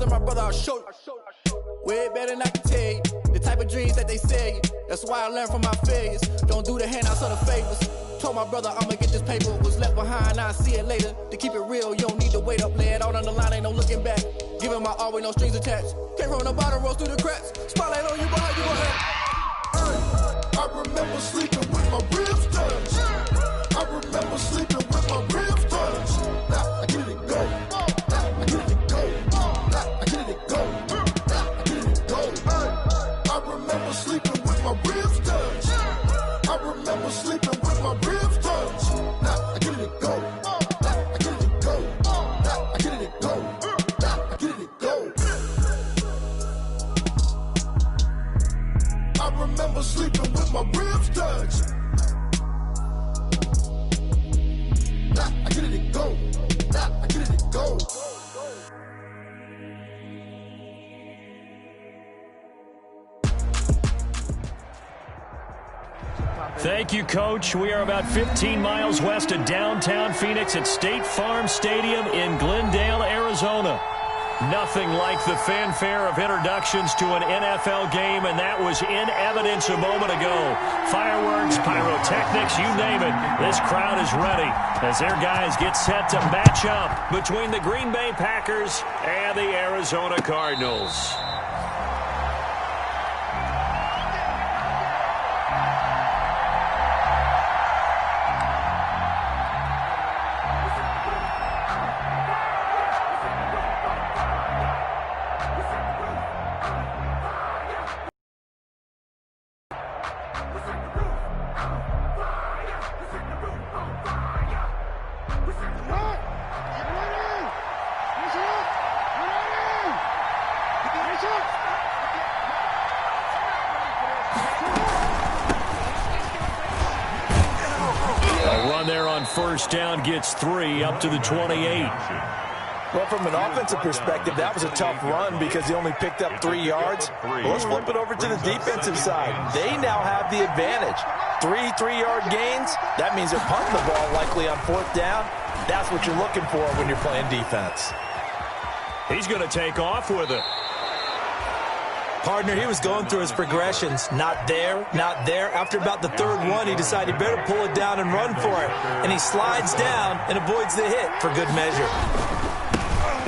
My brother, I'll show you. Way better than I can tell you. The type of dreams that they sell you. That's why I learned from my failures. Don't do the handouts or the favors. Told my brother I'ma get this paper. Was left behind, I'll see it later. To keep it real, you don't need to wait up. Lay it out on the line, ain't no looking back. Giving my all with no strings attached. Came from the bottom, rose through the cracks. Spotlight on you, but how you gon' act? I remember sleeping with my ribs touched. I remember sleeping with my ribs touched. Now I get it go. I get it go. I get it go. I get it go. I remember sleeping with my ribs touched. I remember sleeping with my ribs touched. Now I get it go. I get it go. I get it go. I get it go. I remember sleeping with my ribs touched. I get it go. I get it go. Thank you, Coach. We are about 15 miles west of downtown Phoenix at State Farm Stadium in Glendale, Arizona. Nothing like the fanfare of introductions to an NFL game, and that was in evidence a moment ago. Fireworks, pyrotechnics, you name it. This crowd is ready as their guys get set to match up between the Green Bay Packers and the Arizona Cardinals. First down gets 3 up to the 28. Well, from an offensive perspective, that was a tough run because he only picked up 3 yards. Well, let's flip it over to the defensive side. They now have the advantage. 3 3-yard gains. That means they're punting the ball likely on 4th down. That's what you're looking for when you're playing defense. He's going to take off with it. Partner, he was going through his progressions. Not there, not there. After about the 3rd one, he decided he better pull it down and run for it. And he slides down and avoids the hit for good measure.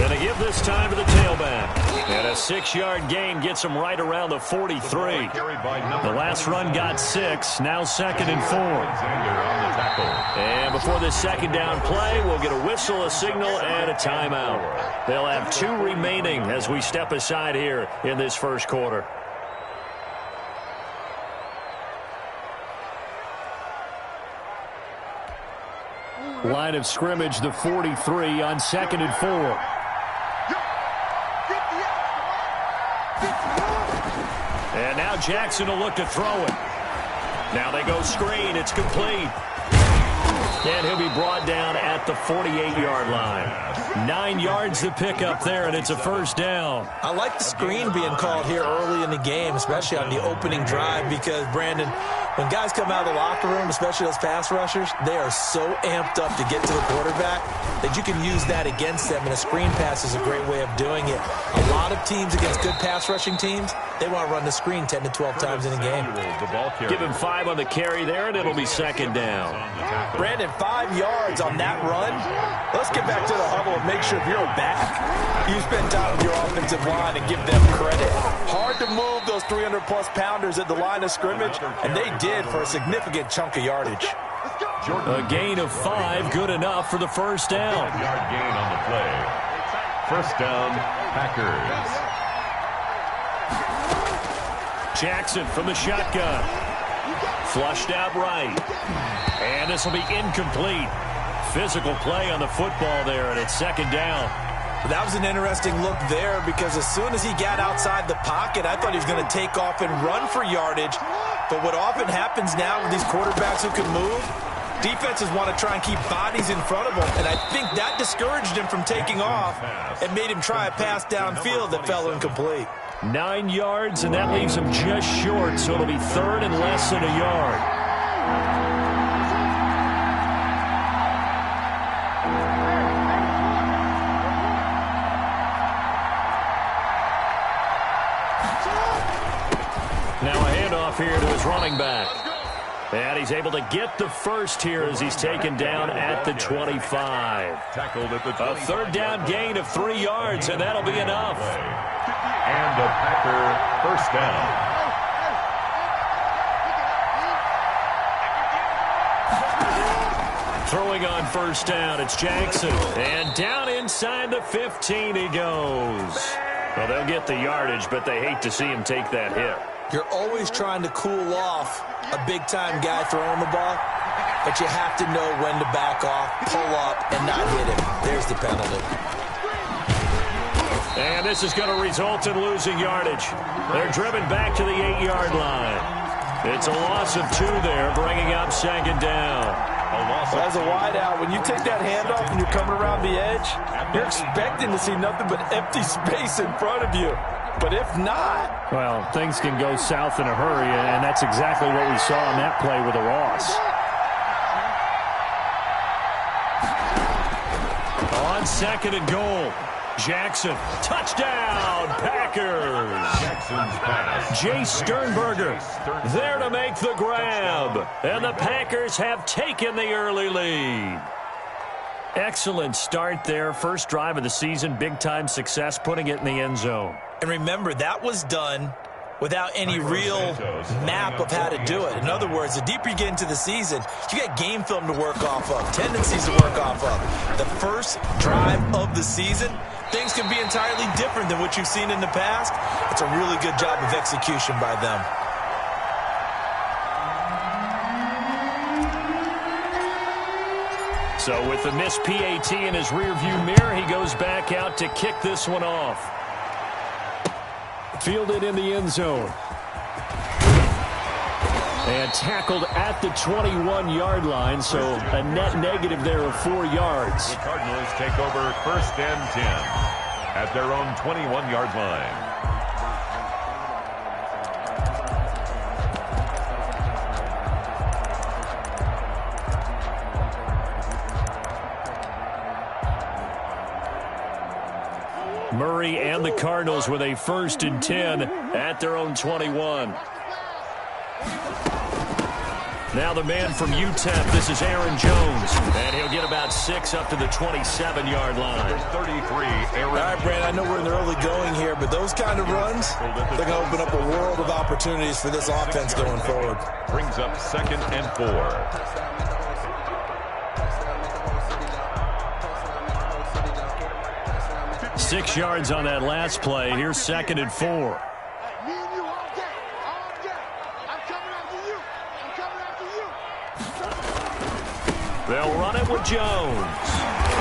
And they give this time to the tailback. And a 6-yard gain gets him right around the 43. The last run got 6, now 2nd and 4. And before this 2nd down play, we'll get a whistle, a signal, and a timeout. They'll have 2 remaining as we step aside here in this first quarter. Line of scrimmage, the 43 on 2nd and 4. And now Jackson will look to throw it. Now they go screen. It's complete. And he'll be brought down at the 48-yard line. 9 yards to pick up there, and it's a first down. I like the screen being called here early in the game, especially on the opening drive, because, Brandon, when guys come out of the locker room, especially those pass rushers, they are so amped up to get to the quarterback that you can use that against them, and a screen pass is a great way of doing it. A lot of teams against good pass rushing teams, they want to run the screen 10 to 12 times in a game. Give him 5 on the carry there, and it'll be 2nd down. Brandon, 5 yards on that run. Let's get back to the huddle and make sure if you're a back, you spend time with your offensive line and give them credit. Hard to move those 300-plus pounders at the line of scrimmage, and they did for a significant chunk of yardage. A gain of 5, good enough for the first down. 5-yard gain on the play. First down, Packers. Jackson from the shotgun. Flushed out right. And this will be incomplete. Physical play on the football there, and it's 2nd down. That was an interesting look there because as soon as he got outside the pocket, I thought he was going to take off and run for yardage. But what often happens now with these quarterbacks who can move, defenses want to try and keep bodies in front of them, and I think that discouraged him from taking off and made him try a pass downfield that fell incomplete. 9 yards, and that leaves him just short, so it'll be 3rd and less than a yard. Now a handoff here to his running back. And he's able to get the first here as he's taken down at the 25. Tackled at the 25. A third down gain of 3 yards, and that'll be enough. And a Packer first down. Throwing on first down, it's Jackson. And down inside the 15 he goes. Well, they'll get the yardage, but they hate to see him take that hit. You're always trying to cool off a big-time guy throwing the ball, but you have to know when to back off, pull up, and not hit him. There's the penalty. And this is going to result in losing yardage. They're driven back to the 8-yard line. It's a loss of 2 there, bringing up second down. As a wideout, when you take that handoff and you're coming around the edge, you're expecting to see nothing but empty space in front of you. But if not... Well, things can go south in a hurry, and that's exactly what we saw on that play with a loss. On second and goal, Jackson. Touchdown, Packers. Jackson's pass. Jay Sternberger there to make the grab. And the Packers have taken the early lead. Excellent start there. First drive of the season. Big-time success, putting it in the end zone. And remember, that was done without any real map of how to do it. In other words, the deeper you get into the season, you got game film to work off of, tendencies to work off of. The first drive of the season, things can be entirely different than what you've seen in the past. It's a really good job of execution by them. So with the missed PAT in his rearview mirror, he goes back out to kick this one off. Fielded in the end zone. And tackled at the 21-yard line, so a net negative there of 4 yards. The Cardinals take over first and 10 at their own 21-yard line. Murray and the Cardinals with a first and 10 at their own 21. Now the man from UTEP, this is Aaron Jones. And he'll get about 6 up to the 27-yard line. 33, Aaron. All right, Brandon, I know we're in the early going here, but those kind of runs, they're going to open up a world of opportunities for this offense going forward. Brings up second and 4. 6 yards on that last play. Here's second and 4. They'll run it with Jones.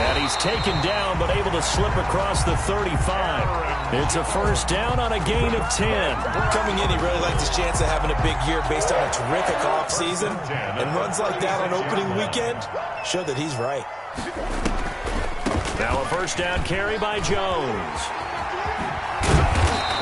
And he's taken down, but able to slip across the 35. It's a first down on a gain of 10. Coming in, he really liked his chance of having a big year based on a terrific offseason. And runs like that on opening weekend show that he's right. Now a first down carry by Jones.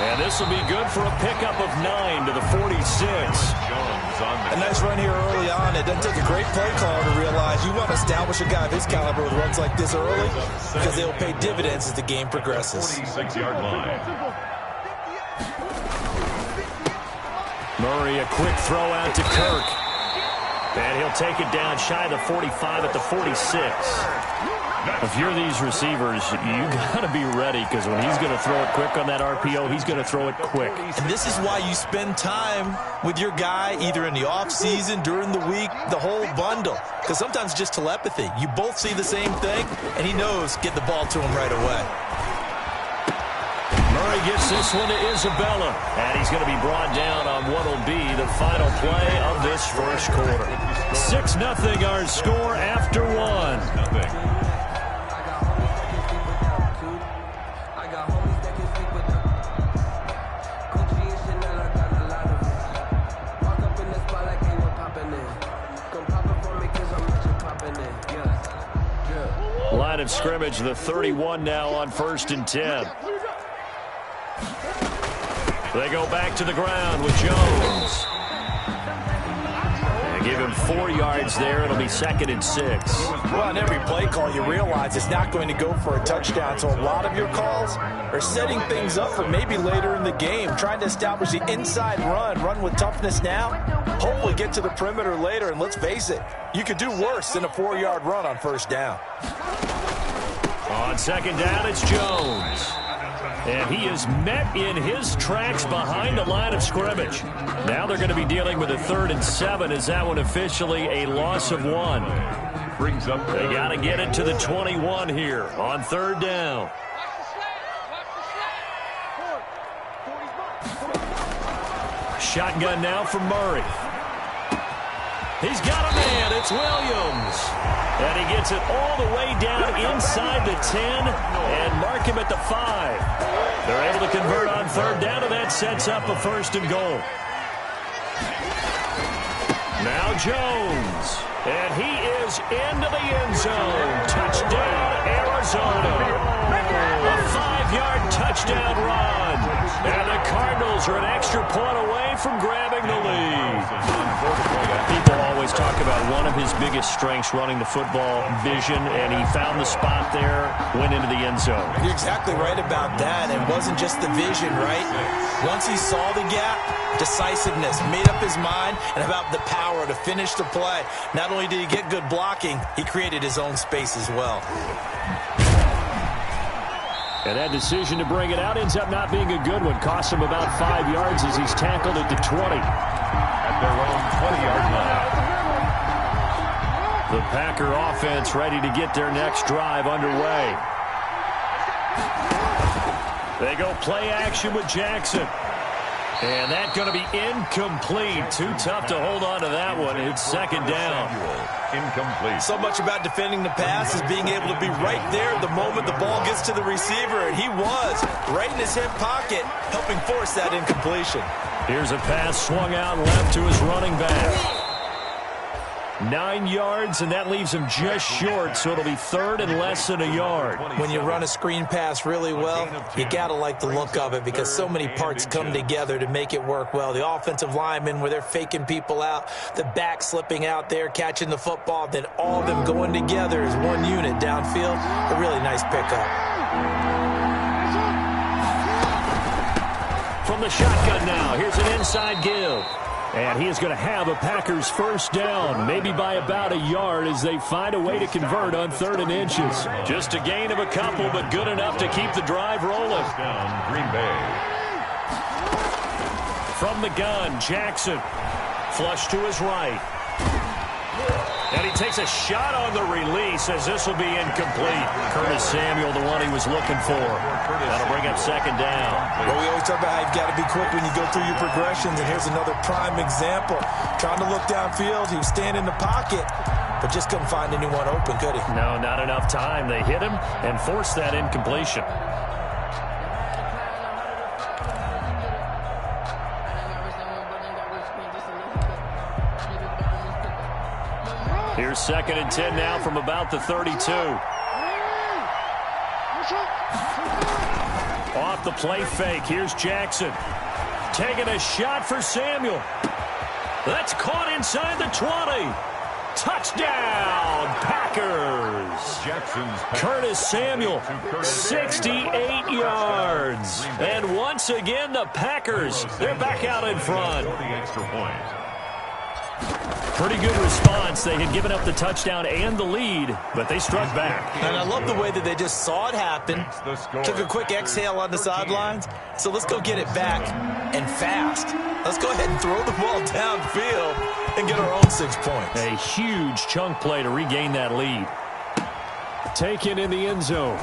And this will be good for a pickup of 9 to the 46. A nice run here early on. It doesn't take a great play caller to realize you want to establish a guy of his caliber with runs like this early because they'll pay dividends as the game progresses. 46-yard line. Murray, a quick throw out to Kirk. And he'll take it down shy of the 45 at the 46. If you're these receivers, you got to be ready because when he's going to throw it quick on that RPO, he's going to throw it quick. And this is why you spend time with your guy either in the offseason, during the week, the whole bundle. Because sometimes it's just telepathy. You both see the same thing, and he knows get the ball to him right away. Murray gets this one to Isabella, and he's going to be brought down on what will be the final play of this first quarter. 6-0 our score after 1. Line of scrimmage, the 31 now on first and 10. They go back to the ground with Jones. And Give him 4 yards there. It'll be 2nd and 6. Well, on every play call, you realize it's not going to go for a touchdown. So a lot of your calls are setting things up for maybe later in the game, trying to establish the inside run with toughness now, hopefully get to the perimeter later. And let's face it, you could do worse than a 4-yard run on first down. On 2nd down, it's Jones. And he is met in his tracks behind the line of scrimmage. Now they're going to be dealing with a 3rd and 7. Is that one officially a loss of 1? Brings up. They got to get it to the 21 here on 3rd down. Shotgun now from Murray. He's got a man. It's Williams. And he gets it all the way down inside the 10 and mark him at the 5. They're able to convert on 3rd down, and that sets up a 1st and goal. Now Jones. And he is into the end zone. Touchdown, Arizona. A 5-yard touchdown run. And the Cardinals are an extra point away from grabbing the lead. People always talk about one of his biggest strengths, running the football, vision, and he found the spot there, went into the end zone. You're exactly right about that. It wasn't just the vision, right? Once he saw the gap, decisiveness, made up his mind, and about the power to finish the play. Not only did he get good blocking, he created his own space as well. And that decision to bring it out ends up not being a good one. Costs him about 5 yards as he's tackled at the 20. At their own 20-yard line. The Packer offense ready to get their next drive underway. They go play action with Jackson. And that's going to be incomplete. Too tough to hold on to that one. It's 2nd down. Incomplete. So much about defending the pass is being able to be right there the moment the ball gets to the receiver. And he was right in his hip pocket, helping force that incompletion. Here's a pass swung out left to his running back. 9 yards, and that leaves him just short, so it'll be 3rd and less than a yard. When you run a screen pass really well, you got to like the look of it because so many parts come together to make it work well. The offensive linemen, where they're faking people out, the back slipping out there, catching the football, then all of them going together as one unit downfield. A really nice pickup. From the shotgun now, here's an inside give. And he is going to have a Packers 1st down, maybe by about a yard as they find a way to convert on 3rd and inches. Just a gain of a couple, but good enough to keep the drive rolling. Down, Green Bay. From the gun, Jackson. Flush to his right. And he takes a shot on the release as this will be incomplete. Curtis Samuel, the one he was looking for. That'll bring up 2nd down. Well, we always talk about how you've got to be quick when you go through your progressions, and here's another prime example. Trying to look downfield, he was standing in the pocket, but just couldn't find anyone open, could he? No, not enough time. They hit him and forced that incompletion. Here's 2nd and 10 now from about the 32. Off the play fake. Here's Jackson. Taking a shot for Samuel. That's caught inside the 20. Touchdown, Packers. Curtis Samuel, 68 yards. And once again, the Packers, they're back out in front. Pretty good response. They had given up the touchdown and the lead, but they struck back. And I love the way that they just saw it happen. Took a quick exhale on the sidelines. So let's go get it back and fast. Let's go ahead and throw the ball downfield and get our own 6 points. A huge chunk play to regain that lead. Taken in the end zone.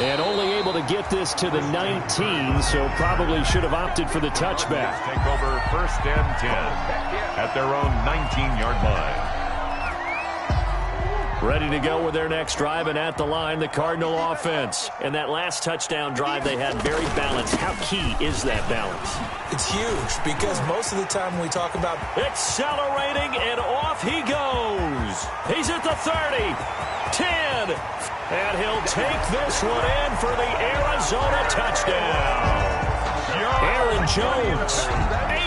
And only able to get this to the 19, so probably should have opted for the touchback. Take over 1st and 10 at their own 19-yard line. Ready to go with their next drive, and at the line, the Cardinal offense. And that last touchdown drive they had very balanced. How key is that balance? It's huge because most of the time when we talk about accelerating, and off he goes. He's at the 30, 10, and he'll take this one in for the Arizona touchdown. Aaron Jones,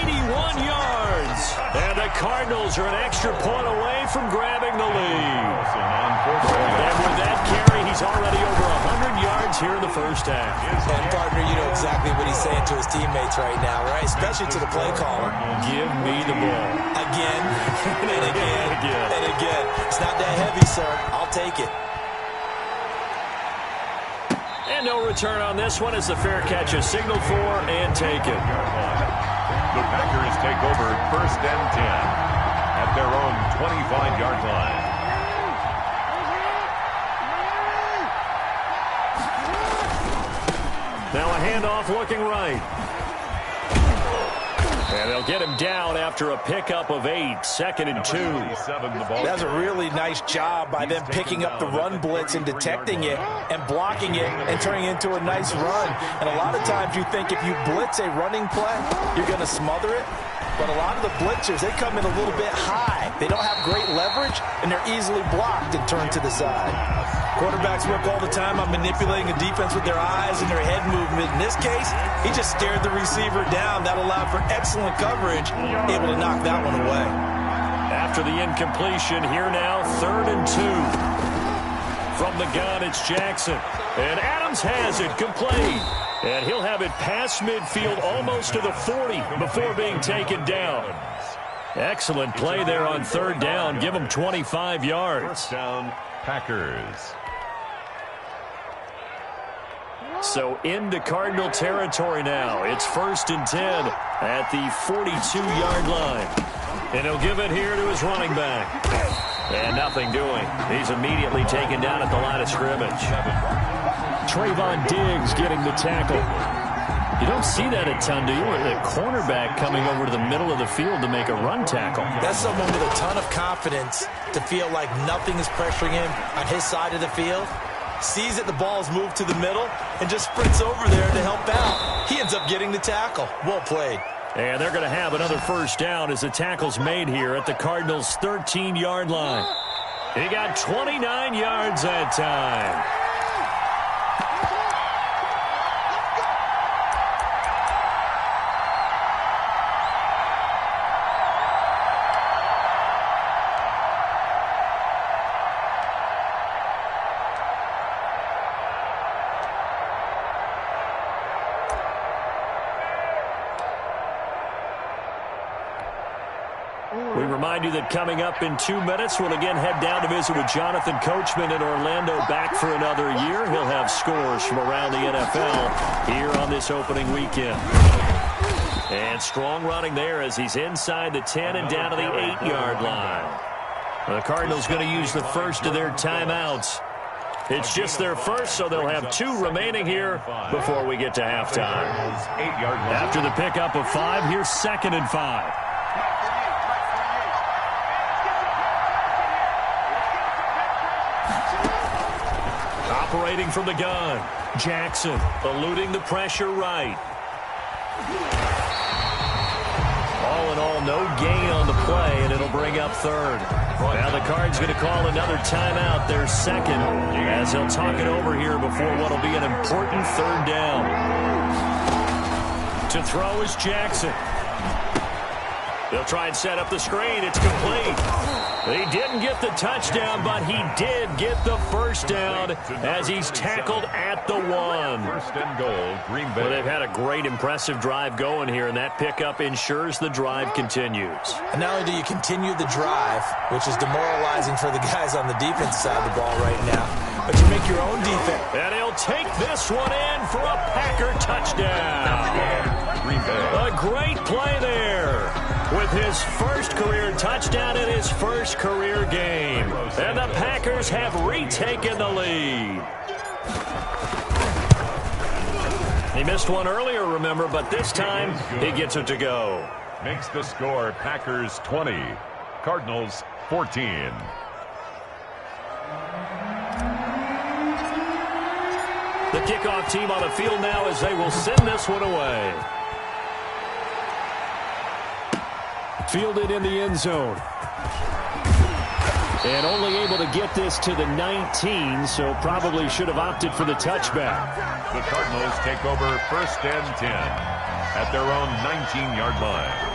81 yards. And the Cardinals are an extra point away from grabbing the lead. And with that carry, he's already over 100 yards here in the first half. And, partner, you know exactly what he's saying to his teammates right now, right? Especially to the play caller. Give me the ball. Again, and again, and again. It's not that heavy, sir. I'll take it. And no return on this one as the fair catch is signaled for and taken. The Packers take over 1st and 10 at their own 25-yard line. Now a handoff looking right. And they'll get him down after a pickup of 8, 2nd and 2. That's a really nice job by them picking up the run blitz and detecting it and blocking it and turning it into a nice run. And a lot of times you think if you blitz a running play, you're going to smother it. But a lot of the blitzers, they come in a little bit high. They don't have great leverage, and they're easily blocked and turned to the side. Quarterbacks work all the time on manipulating a defense with their eyes and their head movement. In this case, he just stared the receiver down. That allowed for excellent coverage, able to knock that one away. After the incompletion, here now, 3rd and 2. From the gun, it's Jackson. And Adams has it, complete. And he'll have it past midfield, almost to the 40, before being taken down. Excellent play there on 3rd down. Give him 25 yards. First down, Packers. So into Cardinal territory now. It's 1st and 10 at the 42-yard line. And he'll give it here to his running back. And nothing doing. He's immediately taken down at the line of scrimmage. Trayvon Diggs getting the tackle. You don't see that a ton, do you? The cornerback coming over to the middle of the field to make a run tackle. That's someone with a ton of confidence to feel like nothing is pressuring him on his side of the field. Sees that the ball's moved to the middle and just sprints over there to help out. He ends up getting the tackle. Well played. And they're going to have another first down as the tackle's made here at the Cardinals' 13-yard line. He got 29 yards that time. We remind you that coming up in 2 minutes, we'll again head down to visit with Jonathan Coachman in Orlando, back for another year. He'll have scores from around the NFL here on this opening weekend. And strong running there as he's inside the 10 and down to the 8-yard line. The Cardinals going to use the first of their timeouts. It's just their first, so they'll have 2 remaining here before we get to halftime. After the pickup of 5, here's 2nd and 5. Operating from the gun, Jackson eluding the pressure right. All in all, no gain on the play, and it'll bring up 3rd. Now the Cards going to call another timeout, their 2nd, as they'll talk it over here before what will be an important 3rd down. To throw is Jackson. They'll try and set up the screen. It's complete. He didn't get the touchdown, but he did get the first down as he's tackled at the 1. 1st and goal, Green Bay. Well, they've had a great, impressive drive going here, and that pickup ensures the drive continues. And not only do you continue the drive, which is demoralizing for the guys on the defense side of the ball right now, but you make your own defense. And he'll take this one in for a Packer touchdown. Green Bay. A great play there with his first career touchdown in his first career game. And the Packers have retaken the lead. He missed one earlier, remember, but this time he gets it to go. Makes the score Packers 20, Cardinals 14. The kickoff team on the field now as they will send this one away. Fielded in the end zone. And only able to get this to the 19, so probably should have opted for the touchback. The Cardinals take over 1st and 10. at their own 19-yard line.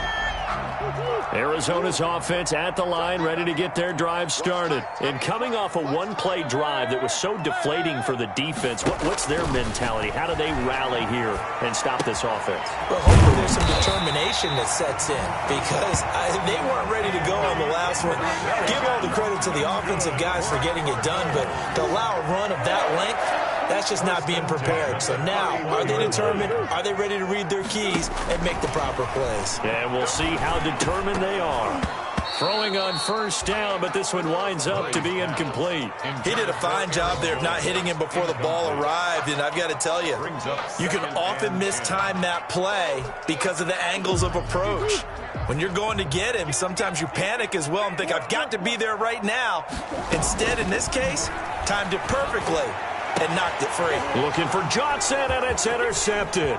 Arizona's offense at the line, ready to get their drive started. And coming off a one-play drive that was so deflating for the defense, what's their mentality? How do they rally here and stop this offense? Well, hopefully there's some determination that sets in, because they weren't ready to go on the last one. Give all the credit to the offensive guys for getting it done, but to allow a run of that length, that's just not being prepared. So now, are they determined? Are they ready to read their keys and make the proper plays? And we'll see how determined they are. Throwing on first down, but this one winds up to be incomplete. He did a fine job there of not hitting him before the ball arrived, and I've got to tell you, you can often mistime that play because of the angles of approach. When you're going to get him, sometimes you panic as well and think, I've got to be there right now. Instead, in this case, timed it perfectly and knocked it free. Looking for Johnson, and it's intercepted.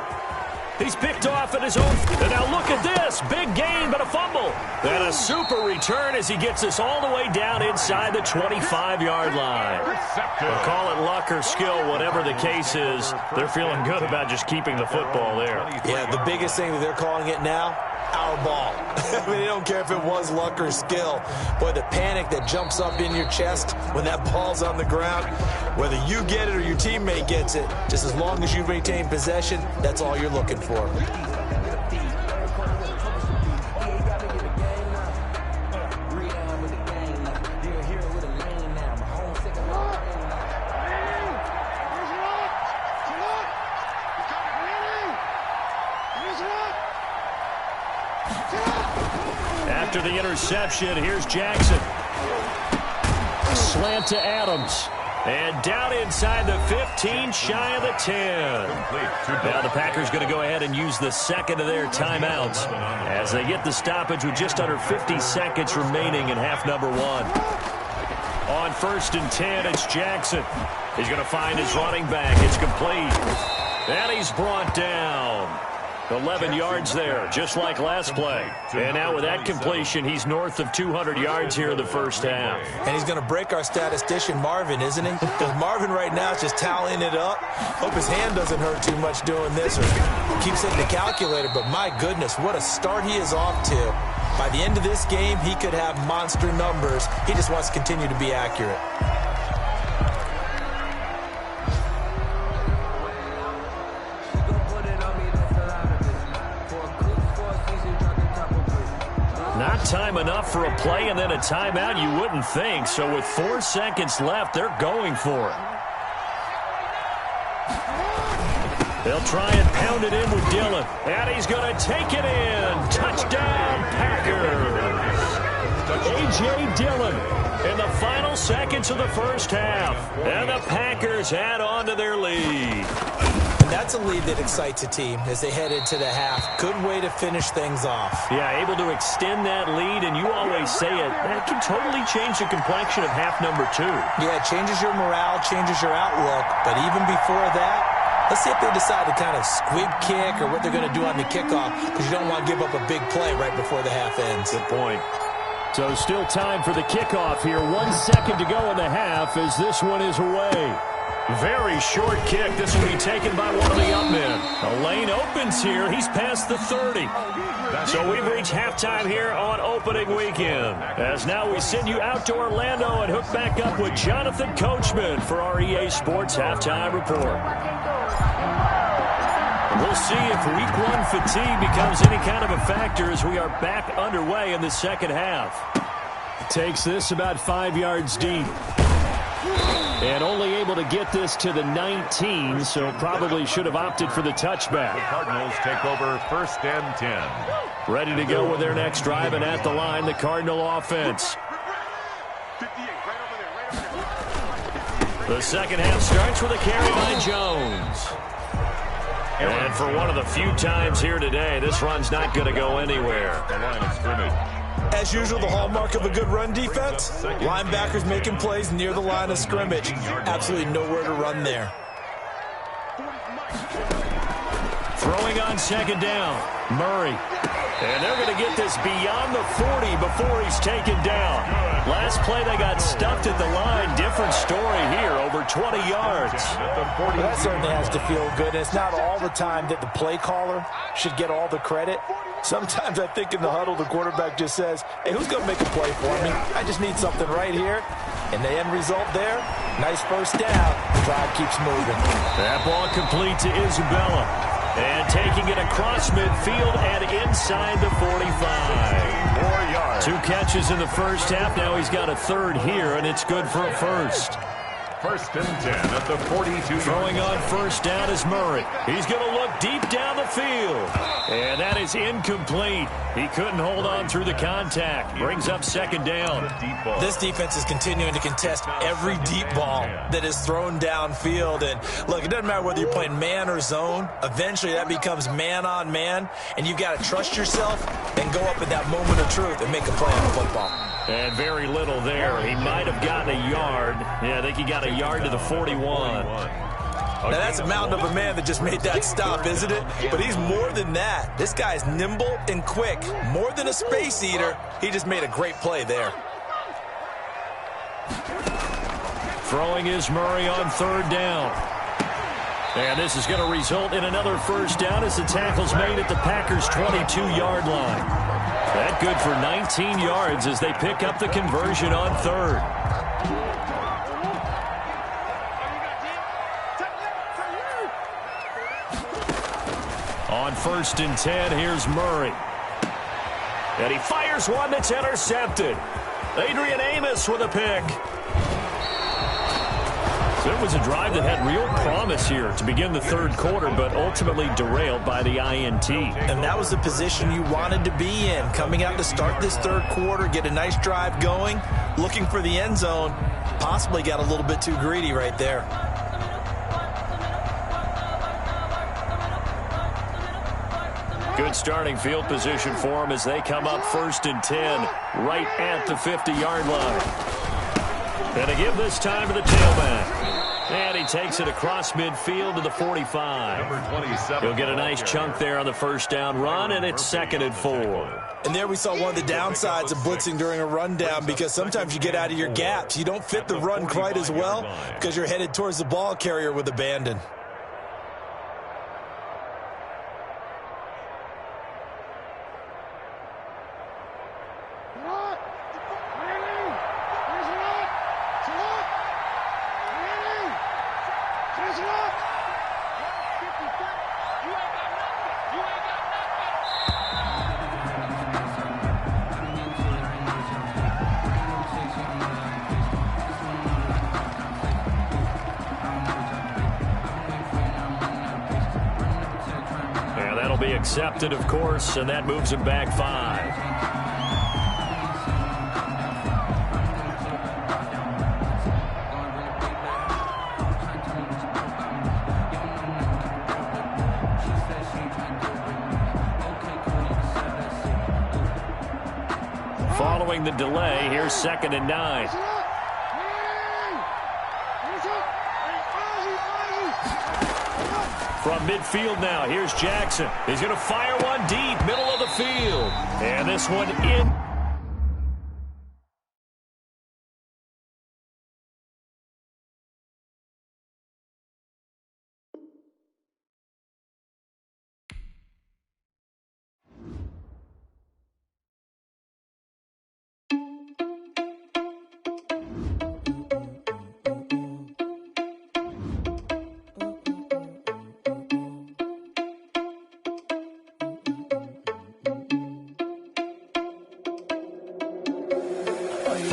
He's picked off at his own. And now look at this. Big gain, but a fumble. And a super return as he gets us all the way down inside the 25-yard line. We'll call it luck or skill, whatever the case is. They're feeling good about just keeping the football there. Yeah, the biggest thing that they're calling it now, our ball. I mean, they don't care if it was luck or skill. Boy, the panic that jumps up in your chest when that ball's on the ground, whether you get it or your teammate gets it, just as long as you retain possession, that's all you're looking for. After the interception, here's Jackson. Slant to Adams. And down inside the 15, shy of the 10. Now the Packers going to go ahead and use the second of their timeouts as they get the stoppage with just under 50 seconds remaining in half number one. On 1st and 10, it's Jackson. He's going to find his running back. It's complete. And he's brought down. 11 yards there, just like last play. And now with that completion, he's north of 200 yards here in the first half. And he's going to break our statistician, Marvin, isn't he? Because Marvin right now is just tallying it up. Hope his hand doesn't hurt too much doing this or keeps hitting the calculator. But my goodness, what a start he is off to. By the end of this game, he could have monster numbers. He just wants to continue to be accurate. Not time enough for a play and then a timeout, you wouldn't think. So with 4 seconds left, they're going for it. They'll try and pound it in with Dillon. And he's going to take it in. Touchdown, Packers. A.J. Dillon in the final seconds of the first half. And the Packers add on to their lead. And that's a lead that excites a team as they head into the half. Good way to finish things off. Yeah, able to extend that lead, and you always say it, that can totally change the complexion of half number two. Yeah, it changes your morale, changes your outlook. But even before that, let's see if they decide to kind of squib kick or what they're going to do on the kickoff, because you don't want to give up a big play right before the half ends. Good point. So still time for the kickoff here. 1 second to go in the half as this one is away. Very short kick. This will be taken by one of the up men. The lane opens here. He's past the 30. So we've reached halftime here on opening weekend. As now we send you out to Orlando and hook back up with Jonathan Coachman for our EA Sports Halftime Report. We'll see if week one fatigue becomes any kind of a factor as we are back underway in the second half. Takes this about 5 yards deep. And only able to get this to the 19, so probably should have opted for the touchback. The Cardinals take over 1st and 10. Ready to go with their next drive, and at the line, the Cardinal offense. The second half starts with a carry by Jones. And for one of the few times here today, this run's not going to go anywhere. The line of scrimmage. As usual, the hallmark of a good run defense, linebackers making plays near the line of scrimmage. Absolutely nowhere to run there. Throwing on second down, Murray. And they're going to get this beyond the 40 before he's taken down. Last play, they got stuffed at the line. Different story here, over 20 yards. Well, that certainly has to feel good. And it's not all the time that the play caller should get all the credit. Sometimes I think in the huddle, the quarterback just says, hey, who's going to make a play for me? I just need something right here. And the end result there, nice first down. The drive keeps moving. That ball complete to Isabella. And taking it across midfield and inside the 45. 4 yards. 2 catches in the first half. Now he's got a third here, and it's good for a first. First and 10 at the 42. Throwing on first down is Murray. He's going to look deep down the field. And that is incomplete. He couldn't hold on through the contact. Brings up second down. This defense is continuing to contest every deep ball that is thrown downfield. And look, it doesn't matter whether you're playing man or zone. Eventually that becomes man on man. And you've got to trust yourself and go up at that moment of truth and make a play on the football. And very little there. He might have gotten a yard. Yeah, I think he got a yard to the 41. Now, that's a mountain of a man that just made that stop, isn't it? But he's more than that. This guy's nimble and quick. More than a space eater, he just made a great play there. Throwing is Murray on third down. And this is going to result in another first down as the tackle's made at the Packers' 22-yard line. That good for 19 yards as they pick up the conversion on third. On first and 10, here's Murray. And he fires one that's intercepted. Adrian Amos with a pick. So it was a drive that had real promise here to begin the third quarter, but ultimately derailed by the INT. And that was the position you wanted to be in. Coming out to start this third quarter, get a nice drive going, looking for the end zone. Possibly got a little bit too greedy right there. Good starting field position for him as they come up first and 10, right at the 50-yard line. And a give this time to the tailback. And he takes it across midfield to the 45. Number 27. He'll get a nice chunk there on the first down run, and it's 2nd and 4. And there we saw one of the downsides of blitzing during a rundown, because sometimes you get out of your gaps. You don't fit the run quite as well because you're headed towards the ball carrier with abandon. Accepted, of course, and that moves him back 5. Following the delay, here's 2nd and 9. From midfield now, here's Jackson. He's going to fire one deep, middle of the field. And this one in.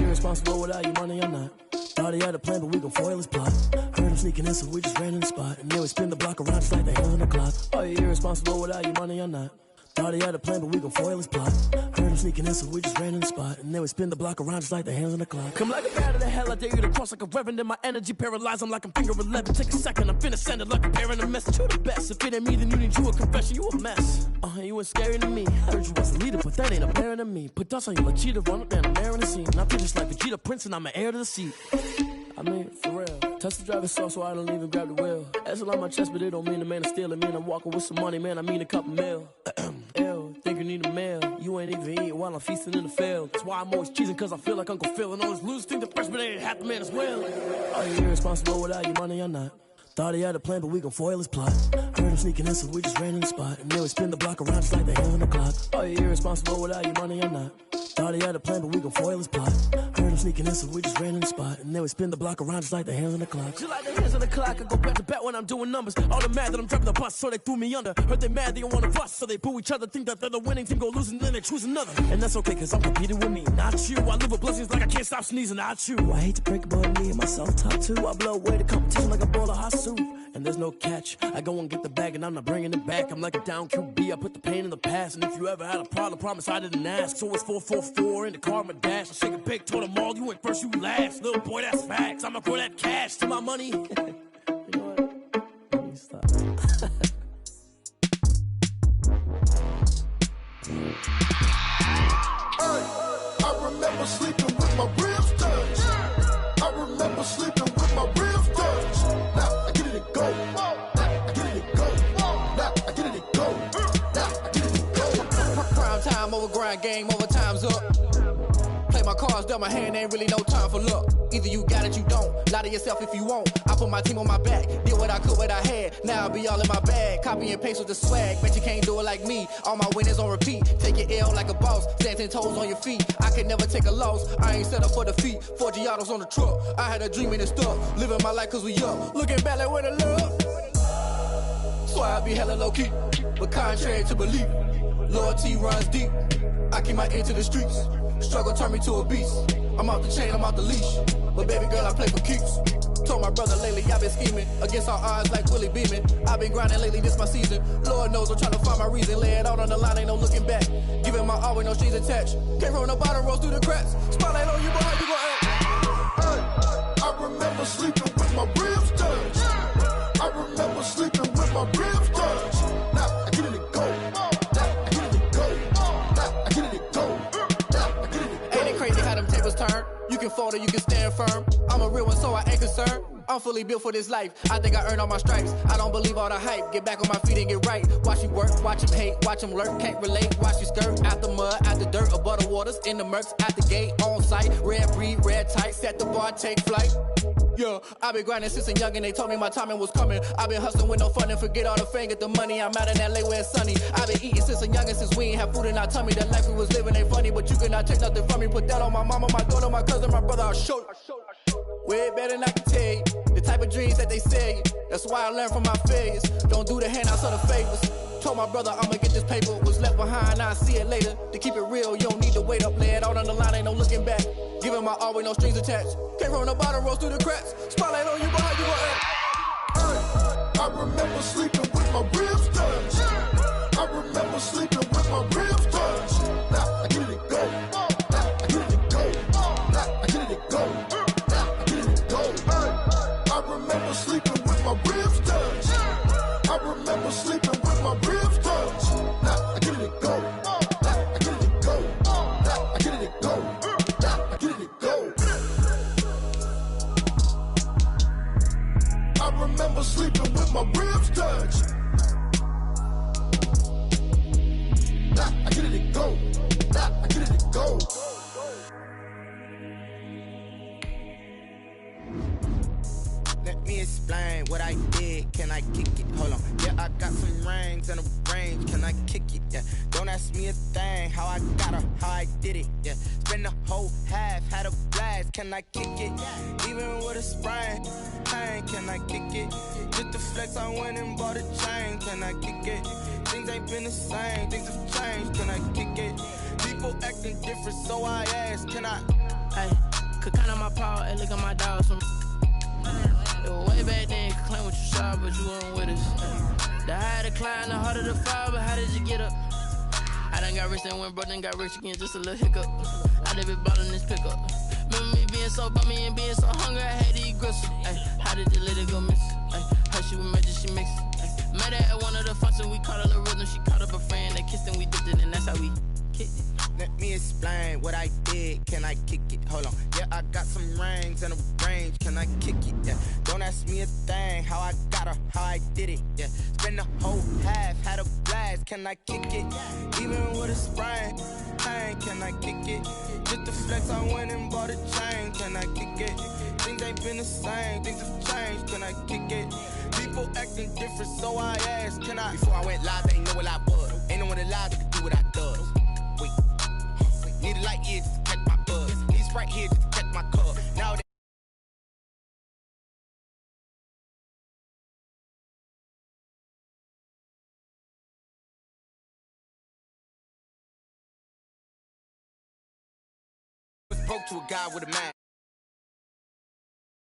Responsible without you money or not. Thought he had a plan, but we gon' foil his plot. Heard him sneaking in, so we just ran in the spot. And then we spin the block around just like the hands on the clock. Are you irresponsible without you money or not? Thought he had a plan, but we gon' foil his plot. Heard him sneaking in, so we just ran in the spot. And then we spin the block around just like the hands on the clock. Come like a bat of the hell, I dare you to cross like a reverend. And my energy paralyzed, I'm like I'm finger 11. Take a second, I'm finna send it like a bearing a message to the best. If it ain't me, then you need you a confession, you a mess. You ain't scary to me. Heard you was a leader, but that ain't apparent to me. Put dust on you like cheetah, run up and I'm airing the scene. I feel just like Vegeta Prince and I'm an heir to the seat. I mean, for real. Touch the driver's sauce so I don't even grab the wheel. Ezel on my chest, but it don't mean the man is stealing. Man, I'm walking with some money, man, I mean a couple mil. Ew, think you need a mail. You ain't even eating while I'm feasting in the field. That's why I'm always cheesing, cause I feel like Uncle Phil. And all those losers think the freshman ain't half the man as well. Are you irresponsible without your money or not? Thought he had a plan, but we gon' foil his plot. Heard him sneaking in, so we just ran in the spot. And then we spin the block around just like the hands on the clock. Are you irresponsible without your money or not? Thought he had a plan, but we gon' foil his plot. Heard him sneaking in, so we just ran in the spot. And then we spin the block around just like the hands on the clock. Just like the hands on the clock, I go back to back when I'm doing numbers. All the mad that I'm driving the bus, so they threw me under. Heard they mad, they don't wanna bust, so they boo each other. Think that they're the winning team, go losing, then they choose another. And that's okay, cause I'm competing with me, not you. I live with blessings like I can't stop sneezing, not you. I hate to break it, but me and myself top two. I blow away the competition like a bowl of hot soup. And there's no catch. I go and get the bag and I'm not bringing it back. I'm like a down QB, I put the pain in the past. And if you ever had a problem, promise I didn't ask. So it's 4-4-4 in the car, my dash. I shake a big, told them all, you went first, you last. Little boy, that's facts. I'ma throw that cash to my money. You know what? Let me stop. I remember sleeping with my ribs touched. I remember sleeping with my ribs touched. Now I get it and go. Now I get it and go. Now I get it and go. Now I get it and go. Prime time over grind game, over time's up. Play my cards, dealt my hand, ain't really no time for luck. Either you got it, you don't. Lie to yourself if you won't. I put my team on my back, did what I could, what I had. Now I'll be all in my bag. Copy and paste with the swag. Bet you can't do it like me. All my winners on repeat. Take your L like a boss. Stand 10 toes on your feet. I can never take a loss. I ain't set up for defeat. 4 Giottos on the truck. I had a dream and it stuck. Living my life cause we up. Looking back like where the love. So I be hella low key. But contrary to belief, loyalty runs deep. I keep my ear to the streets. Struggle turned me to a beast. I'm off the chain, I'm off the leash. But baby girl, I play for keeps. Told my brother lately, I've been scheming against all odds like Willie Beeman. I've been grinding lately, this my season. Lord knows I'm trying to find my reason. Lay it out on the line, ain't no looking back. Giving my all with no strings attached. Came from the bottom, rose through the cracks. Spotlight on you, boy, how you gon' act? I remember sleeping with my ribs touched. I remember sleeping with my ribs touched. Now I get it and go. Now I get it and go. Now I get it and go. Now I get it and go. Ain't it crazy how them tables turn? You can fold or you can stand firm. I'm a real one, so I ain't concerned. I'm fully built for this life. I think I earned all my stripes. I don't believe all the hype. Get back on my feet and get right. Watch you work, watch him hate, watch him lurk. Can't relate, watch you skirt. Out the mud, out the dirt, above the waters, in the murks, at the gate, on site. Red breed, red tight, set the bar, take flight. Yeah, I been grinding since a youngin', they told me my timing was coming. I been hustling with no fun and forget all the fame, get the money. I'm out in LA where it's sunny. I been eating since a youngin', since we ain't have food in our tummy. The life we was living ain't funny, but you cannot take nothing from me. Put that on my mama, my daughter, my cousin, my brother, I'll show you. Way better than I can tell you. The type of dreams that they sell you. That's why I learned from my failures. Don't do the handouts or the favors. Told my brother I'ma get this paper. Was left behind, I'll see it later. To keep it real, you don't need to wait up. Lay it out on the line, ain't no looking back. Giving my all with no strings attached. Came from the bottom, rose through the cracks. Spotlight on you, boy, how you gon' act? I remember sleeping with my ribs touched. I remember sleeping with my ribs touched. Now I get it and go. Now I get it and go. Now I get it and go. Now I get it and go. I remember sleeping with my ribs touched. I remember sleeping with my ribs touched. Now I get it and go. Now I get it and go. Now I get it and go. Now I get it and go. I remember sleeping with my ribs touched. Now I get it and go. Now I get it and go. Let me explain what I did. Can I kick it? Hold on. Yeah, I got some rings and a range. Can I kick it? Yeah. Don't ask me a thing. How I got her, how I did it. Yeah. Spend the whole half, had a blast. Can I kick it? Even with a sprain, pain. Can I kick it? Just the flex, I went and bought a chain. Can I kick it? Things ain't been the same. Things have changed. Can I kick it? People acting different, so I ask. Can I? Hey, could count on my power and look at my dogs from. It was way back then, could claim what you saw, but you weren't with us. The higher the climb, the harder the fall, but how did you get up? I done got rich and went broke, then got rich again, just a little hiccup. I done been ballin' this pickup. Remember me being so bummy and being so hungry, I had to eat gristle. Ay, how did you let it go miss? Ay, how she was magic, she mixed. Met her at one of the functions, we caught a little rhythm. She caught up a friend, they kissed and we dipped it, and that's how we kicked it. Let me explain what I did. Can I kick it? Hold on. Yeah, I got some rings and a range. Can I kick it? Yeah. Don't ask me a thing. How I got her, how I did it. Yeah. Spend in the whole half, had a blast. Can I kick it? Even with a sprain, pain, can I kick it? Just the flex, I went and bought a chain. Can I kick it? Things ain't been the same, things have changed. Can I kick it? People acting different, so I asked, can I? Before I went live, they ain't know what I was. Ain't no one alive that could do what I does. Wait, need a light here just to catch my buzz. Need Sprite here just to catch my cup. Now they spoke to a guy with a man.